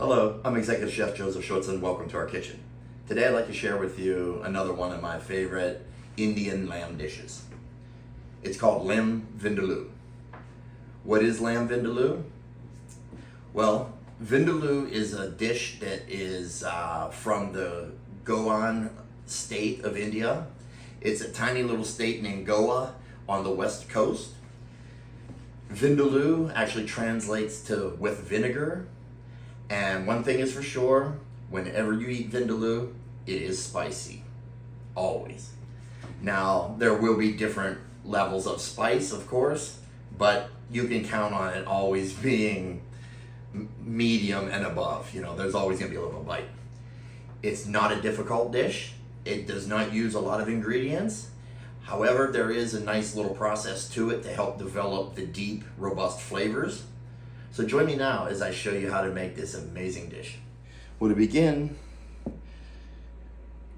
Hello, I'm Executive Chef Joseph Schultz and welcome to our kitchen. Today I'd like to share with you another one of my favorite Indian lamb dishes. It's called lamb vindaloo. What is lamb vindaloo? Well, vindaloo is a dish that is from the Goan state of India. It's a tiny little state named Goa on the west coast. Vindaloo actually translates to with vinegar. And one thing is for sure, whenever you eat vindaloo, it is spicy, always. Now, there will be different levels of spice, of course, but you can count on it always being medium and above. You know, there's always gonna be a little bite. It's not a difficult dish. It does not use a lot of ingredients. However, there is a nice little process to it to help develop the deep, robust flavors. So join me now as I show you how to make this amazing dish. Well, to begin,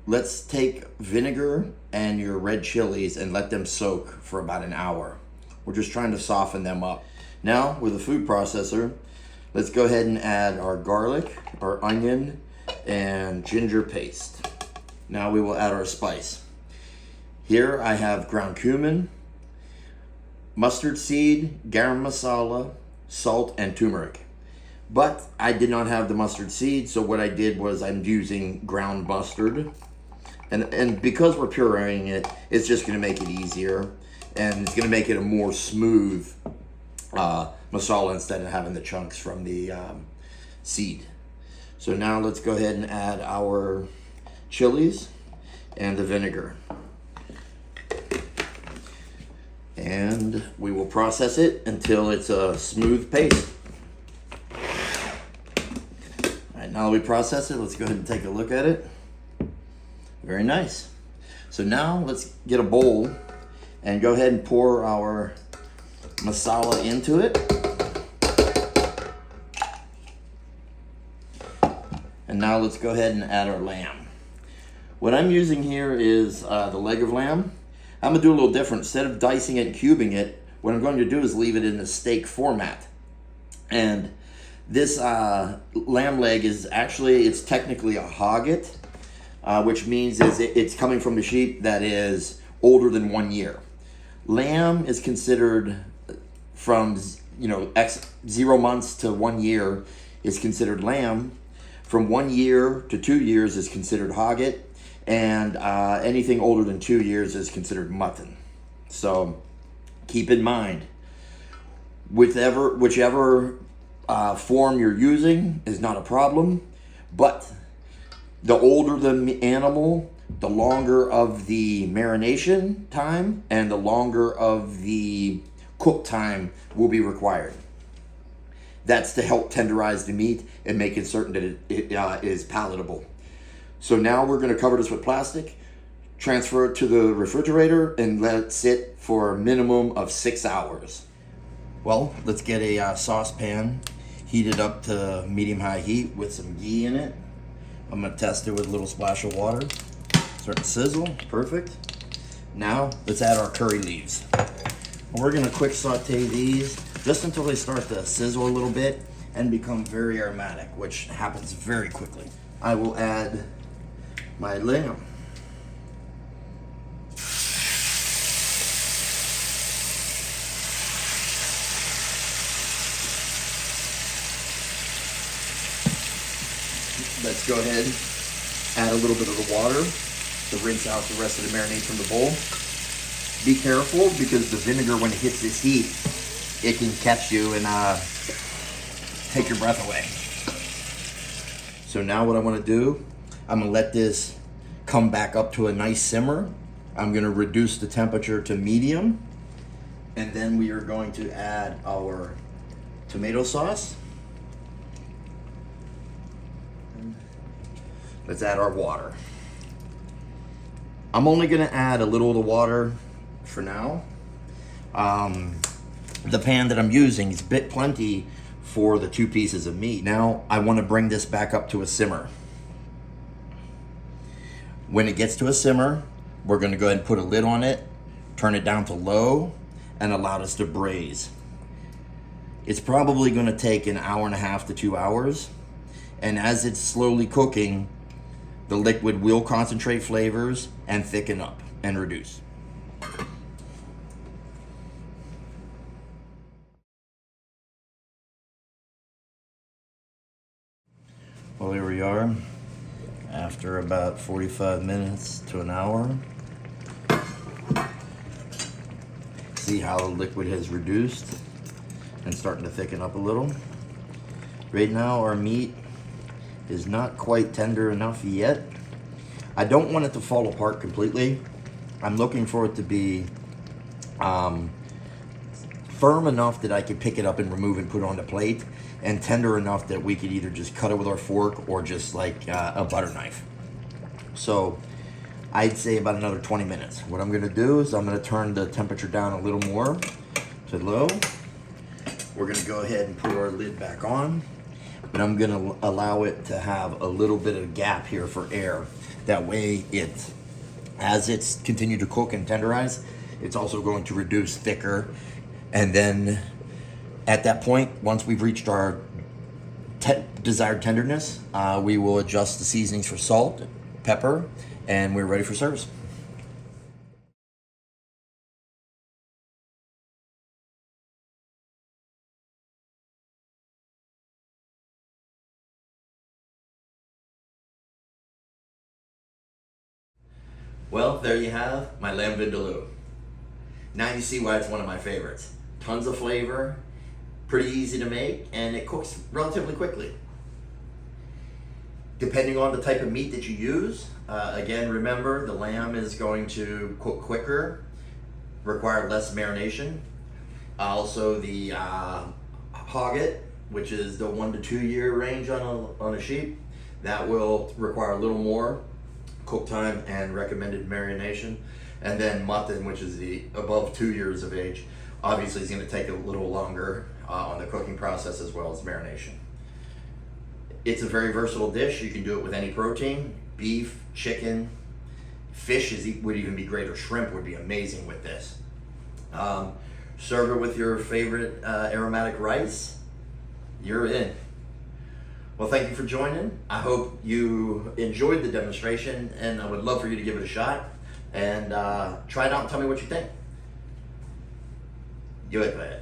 let's take vinegar and your red chilies and let them soak for about an hour. We're just trying to soften them up. Now, with a food processor, let's go ahead and add our garlic, our onion, and ginger paste. Now we will add our spice. Here I have ground cumin, mustard seed, garam masala, salt, and turmeric. But I did not have the mustard seed, so what I did was I'm using ground mustard. And because we're pureeing it, it's just gonna make it easier, and it's gonna make it a more smooth masala instead of having the chunks from the seed. So now let's go ahead and add our chilies and the vinegar. And we will process it until it's a smooth paste. All right, now that we process it, let's go ahead and take a look at it. Very nice. So now let's get a bowl and go ahead and pour our masala into it. And now let's go ahead and add our lamb. What I'm using here is the leg of lamb. I'm gonna do a little different. Instead of dicing it and cubing it, what I'm going to do is leave it in the steak format. And this lamb leg is actually, it's technically a hogget, which means it's coming from a sheep that is older than 1 year. Lamb is considered from 0 months to 1 year is considered lamb. From 1 year to 2 years is considered hogget. And anything older than 2 years is considered mutton. So keep in mind, whichever form you're using is not a problem, but the older the animal, the longer of the marination time and the longer of the cook time will be required. That's to help tenderize the meat and making certain that it is palatable. So now we're going to cover this with plastic, transfer it to the refrigerator, and let it sit for a minimum of 6 hours. Well, let's get a saucepan, heat it up to medium-high heat with some ghee in it. I'm going to test it with a little splash of water. Start to sizzle, perfect. Now let's add our curry leaves. We're going to quick saute these just until they start to sizzle a little bit and become very aromatic, which happens very quickly. I will add my lamb. Let's go ahead, add a little bit of the water to rinse out the rest of the marinade from the bowl. Be careful because the vinegar, when it hits this heat, it can catch you and take your breath away. So now what I want to do, I'm going to let this come back up to a nice simmer. I'm going to reduce the temperature to medium. And then we are going to add our tomato sauce. Let's add our water. I'm only going to add a little of the water for now. The pan that I'm using is a bit plenty for the 2 pieces of meat. Now I want to bring this back up to a simmer. When it gets to a simmer, we're going to go ahead and put a lid on it, turn it down to low, and allow this to braise. It's probably going to take an hour and a half to 2 hours. And as it's slowly cooking, the liquid will concentrate flavors and thicken up and reduce. Well, here we are after about 45 minutes to an hour. See how the liquid has reduced and starting to thicken up a little. Right now our meat is not quite tender enough yet. I don't want it to fall apart completely. I'm looking for it to be firm enough that I could pick it up and remove and put on the plate, and tender enough that we could either just cut it with our fork or just like a butter knife. So I'd say about another 20 minutes. What I'm gonna do is I'm gonna turn the temperature down a little more to low. We're gonna go ahead and put our lid back on, but I'm gonna allow it to have a little bit of gap here for air. That way as it's continued to cook and tenderize, it's also going to reduce thicker. And then at that point, once we've reached our desired tenderness, we will adjust the seasonings for salt, pepper, and we're ready for service. Well, there you have my lamb vindaloo. Now you see why it's one of my favorites. Tons of flavor, pretty easy to make, and it cooks relatively quickly. Depending on the type of meat that you use, again, remember the lamb is going to cook quicker, require less marination. Also the hogget, which is the 1 to 2 year range on a sheep, that will require a little more cook time and recommended marination. And then mutton, which is the above 2 years of age, obviously is going to take a little longer on the cooking process as well as marination. It's a very versatile dish. You can do it with any protein, beef, chicken, fish would even be great, or shrimp would be amazing with this. Serve it with your favorite aromatic rice. You're in. Well, thank you for joining. I hope you enjoyed the demonstration, and I would love for you to give it a shot and try it out and tell me what you think. You like that.